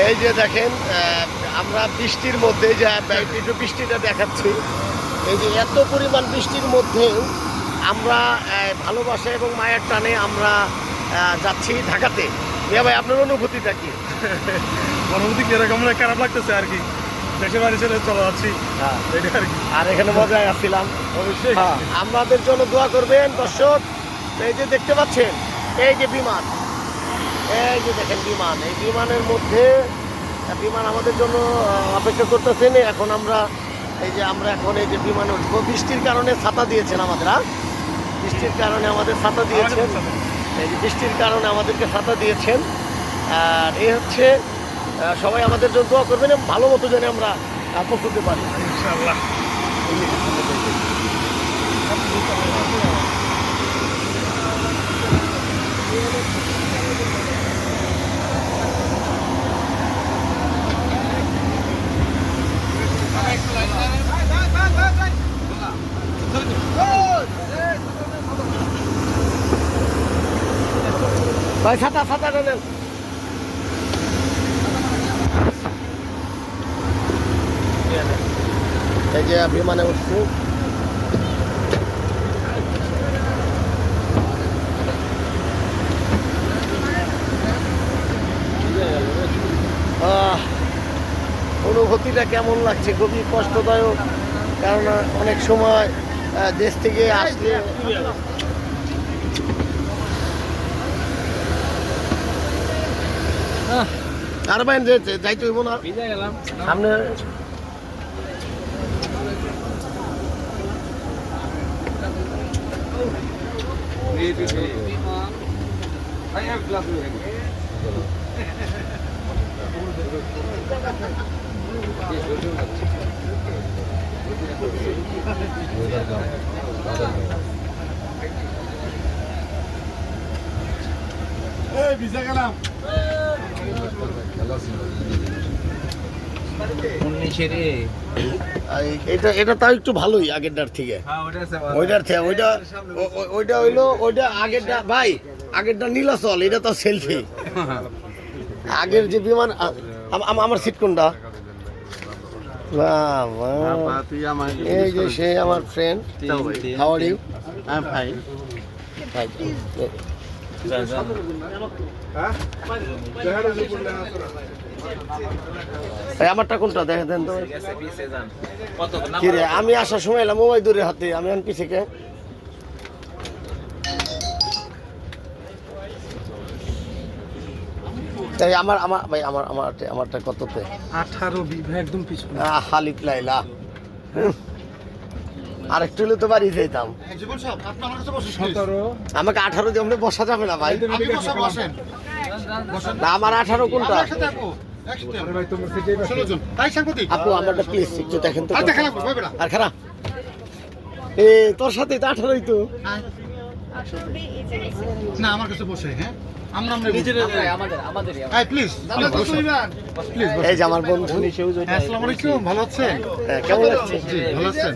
এই যে দেখেন আমরা বৃষ্টির মধ্যে যে একটু বৃষ্টিটা দেখাচ্ছি, এই যে এত পরিমাণ বৃষ্টির মধ্যেও আমরা ভালোবাসা এবং মায়ের টানে আমরা যাচ্ছি ঢাকাতে। মিয়া ভাই, আপনার অনুভূতিটা কি? অনুভূতি কিরকম, খারাপ লাগতেছে আর কি, দেশের বাড়ি ছেড়ে চলে যাচ্ছি। হ্যাঁ, এটা আর কি। আর এখানে মজায় আসছিলাম। অবশ্যই আমাদের জন্য দোয়া করবেন দর্শক। এই যে দেখতে পাচ্ছেন, এই যে বিমান, এই যে দেখেন বিমান, এই বিমানের মধ্যে বিমান আমাদের জন্য অপেক্ষা করতেছেন। এখন আমরা এই যে বিমানে উঠবো। বৃষ্টির কারণে ছাতা দিয়েছেন আমাদের, বৃষ্টির কারণে আমাদের ছাতা দিয়েছেন। এই যে বৃষ্টির কারণে আমাদেরকে ছাতা দিয়েছেন। আর এই হচ্ছে সবাই আমাদের জন্য দোয়া করবেন এবং ভালো মতো যেন আমরা পৌঁছতে পারি ইনশাআল্লাহ। ভাই ছাতাটা নেন। এই যে বিমানে উঠছি। অনুভূতিটা কেমন লাগছে? খুবই কষ্টদায়ক, কারণ অনেক সময় দেশ থেকে আসলে আর ভাই যাইতে হইব না সামনে। ভিজা গেলাম। এটা তাও একটু ভালোই আগেরটার থেকে। ওইটা হইলো ওইটা আগেরটা। ভাই, আগেরটা নীলাচল, এটা তো সেলফি। আগের যে বিমান, আমার সিট কোনটা? এই যে সে আমার friend. How are you? I am fine. আমারটা কোনটা দেখে দেন তো। কি রে, আমি আসার সময় এলাম মোবাইল দূরে হাতে, আমি আনকি থেকে। তাই আমারটা কততে? 18 একদম পিছনে। হালিক লাইলা। আর একটু হলে তো বাড়ি যেতাম। আমাকে 18 দিয়ে আমরা বসা যাবে না ভাই। না, আমার 18 কোনটা? আপু আমারটা প্লিজ একটু দেখেন তো। আর খারাপ তোর সাথে তো 18ই তো। না, আমার কাছে বসে। হ্যাঁ, এই যে আমার বন্ধু। আসসালামু আলাইকুম, ভালো আছেন? কেমন লাগছে? ভালো আছেন?